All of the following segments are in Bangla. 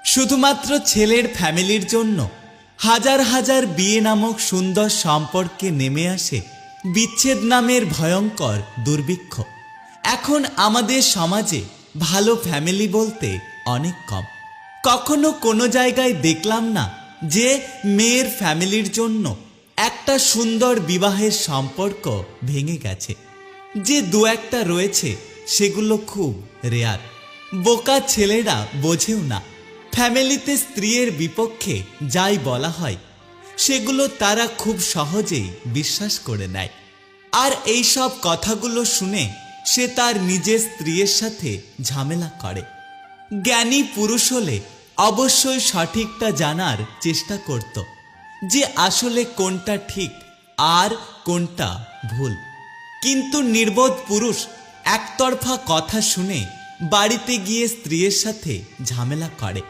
শুধুমাত্র ছেলের ফ্যামিলির জন্য হাজার হাজার বিয়ে নামক সুন্দর সম্পর্কে নেমে আসে বিচ্ছেদ নামের ভয়ঙ্কর দুর্ভিক্ষ। এখন আমাদের সমাজে ভালো ফ্যামিলি বলতে অনেক কম। কখনো কোনো জায়গায় দেখলাম না যে মেয়ের ফ্যামিলির জন্য একটা সুন্দর বিবাহের সম্পর্ক ভেঙে গেছে। যে দু একটা রয়েছে সেগুলো খুব রেয়ার। বোকা ছেলেরা বোঝেও না ফ্যামিলিতে স্ত্রীর বিপক্ষে যাই বলা হয় সেগুলো তারা খুব সহজেই বিশ্বাস করে নেয়। আর এই সব কথাগুলো শুনে সে তার নিজের স্ত্রীর সাথে ঝামেলা করে। জ্ঞানী পুরুষ হলে অবশ্যই সঠিকটা জানার চেষ্টা করত যে আসলে কোনটা ঠিক আর কোনটা ভুল। কিন্তু নির্বোধ পুরুষ একতরফা কথা শুনে বাড়িতে গিয়ে স্ত্রীর সাথে ঝামেলা করে।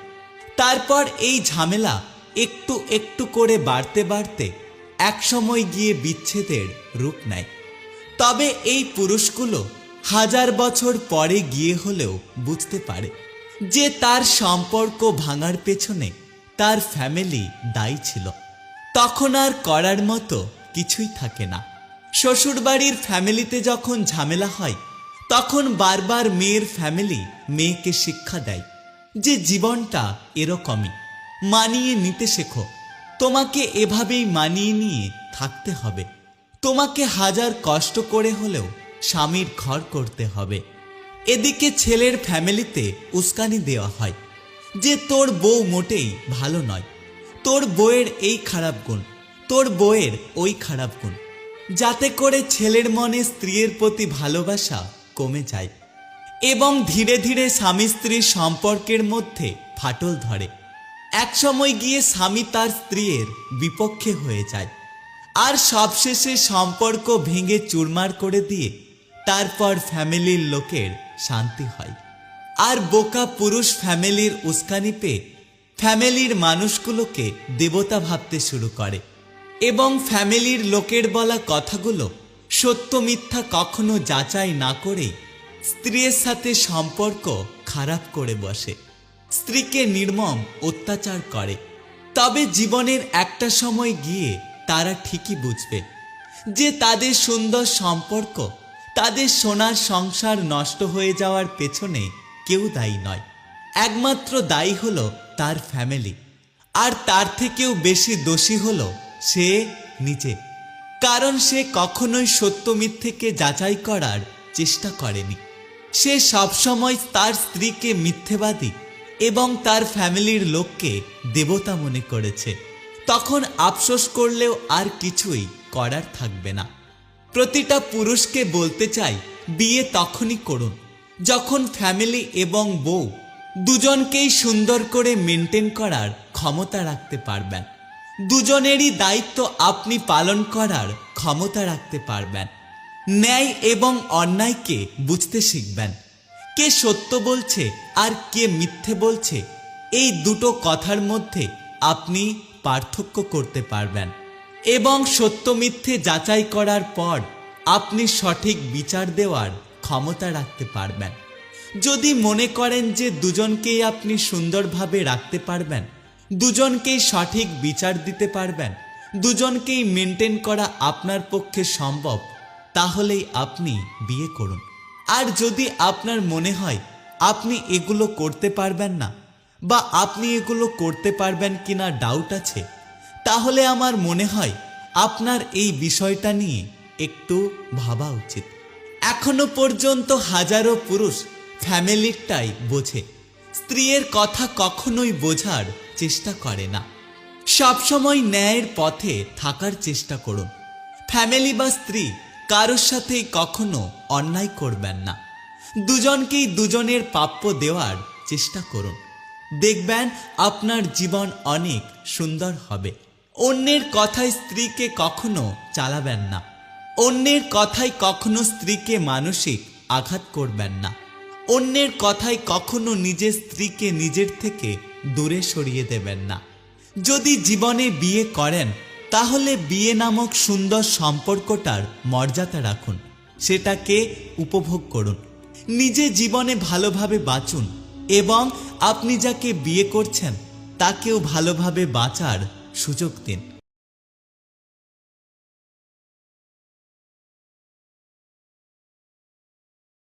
তারপর এই ঝামেলা একটু একটু করে বাড়তে বাড়তে একসময় গিয়ে বিচ্ছেদের রূপ নেয়। তবে এই পুরুষগুলো হাজার বছর পরে গিয়ে হলেও বুঝতে পারে যে তার সম্পর্ক ভাঙার পেছনে তার ফ্যামিলি দায়ী ছিল। তখন আর করার মতো কিছুই থাকে না। শ্বশুরবাড়ির ফ্যামিলিতে যখন ঝামেলা হয় তখন বারবার মেয়ের ফ্যামিলি মেয়েকে শিক্ষা দেয় যে জীবনটা এরকমই, মানিয়ে নিতে শেখো। তোমাকে এভাবেই মানিয়ে নিয়ে থাকতে হবে। তোমাকে হাজার কষ্ট করে হলেও স্বামীর ঘর করতে হবে। এদিকে ছেলের ফ্যামিলিতে উস্কানি দেওয়া হয় যে তোর বউ মোটেই ভালো নয়, তোর বউয়ের এই খারাপ গুণ, তোর বউয়ের ওই খারাপ গুণ, যাতে করে ছেলের মনে স্ত্রীর প্রতি ভালোবাসা কমে যায় এবং ধীরে ধীরে স্বামী স্ত্রীর সম্পর্কের মধ্যে ফাটল ধরে। একসময় গিয়ে স্বামী তার স্ত্রীর বিপক্ষে হয়ে যায় আর সবশেষে সম্পর্ক ভেঙে চুরমার করে দিয়ে তারপর ফ্যামিলির লোকের শান্তি হয়। আর বোকা পুরুষ ফ্যামিলির উস্কানি পেয়ে ফ্যামিলির মানুষগুলোকে দেবতা ভাবতে শুরু করে এবং ফ্যামিলির লোকের বলা কথাগুলো সত্য মিথ্যা কখনো যাচাই না করেই স্ত্রীর সাথে সম্পর্ক খারাপ করে বসে, স্ত্রীকে নির্মম অত্যাচার করে। তবে জীবনের একটা সময় গিয়ে তারা ঠিকই বুঝবে যে তাদের সুন্দর সম্পর্ক, তাদের সোনার সংসার নষ্ট হয়ে যাওয়ার পেছনে কেউ দায়ী নয়। একমাত্র দায়ী হলো তার ফ্যামিলি, আর তার থেকেও বেশি দোষী হলো সে নিজে। কারণ সে কখনোই সত্য মিথ্যেকে যাচাই করার চেষ্টা করেনি। সে সবসময় তার স্ত্রীকে মিথ্যেবাদী এবং তার ফ্যামিলির লোককে দেবতা মনে করেছে। তখন আফসোস করলেও আর কিছুই করার থাকবে না। প্রতিটা পুরুষকে বলতে চাই, বিয়ে তখনই করুন যখন ফ্যামিলি এবং বউ দুজনকেই সুন্দর করে মেনটেন করার ক্ষমতা রাখতে পারবেন। দুজনেরই দায়িত্ব আপনি পালন করার ক্ষমতা রাখতে পারবেন। ন্যায় এবং অন্যায়কে বুঝতে শিখবেন। কে সত্য বলছে আর কে মিথ্যে বলছে, এই দুটো কথার মধ্যে আপনি পার্থক্য করতে পারবেন এবং সত্য মিথ্যে যাচাই করার পর আপনি সঠিক বিচার দেওয়ার ক্ষমতা রাখতে পারবেন। যদি মনে করেন যে দুজনকেই আপনি সুন্দরভাবে রাখতে পারবেন, দুজনকেই সঠিক বিচার দিতে পারবেন, দুজনকেই মেনটেন করা আপনার পক্ষে সম্ভব, তাহলেই আপনি বিয়ে করুন। আর যদি আপনার মনে হয় আপনি এগুলো করতে পারবেন না বা আপনি এগুলো করতে পারবেন কিনা ডাউট আছে, তাহলে আমার মনে হয় আপনার এই বিষয়টা নিয়ে একটু ভাবা উচিত। এখনো পর্যন্ত হাজারো পুরুষ ফ্যামিলিটাই বোঝে, স্ত্রীর কথা কখনোই বোঝার চেষ্টা করে না। সবসময় ন্যায়ের পথে থাকার চেষ্টা করুন। ফ্যামিলি বা স্ত্রী কারোর সাথেই কখনো অন্যায় করবেন না। দুজনকেই দুজনের প্রাপ্য দেওয়ার চেষ্টা করুন। দেখবেন আপনার জীবন অনেক সুন্দর হবে। অন্যের কথায় স্ত্রীকে কখনো চালাবেন না। অন্যের কথায় কখনো স্ত্রীকে মানসিক আঘাত করবেন না। অন্যের কথায় কখনো নিজের স্ত্রীকে নিজের থেকে দূরে সরিয়ে দেবেন না। যদি জীবনে বিয়ে করেন তাহলে বিয়ে নামক সুন্দর সম্পর্কটার মর্যাদা রাখুন, সেটাকে উপভোগ করুন। নিজে জীবনে ভালোভাবে বাঁচুন এবং আপনি যাকে বিয়ে করছেন তাকেও ভালোভাবে বাঁচার সুযোগ দিন।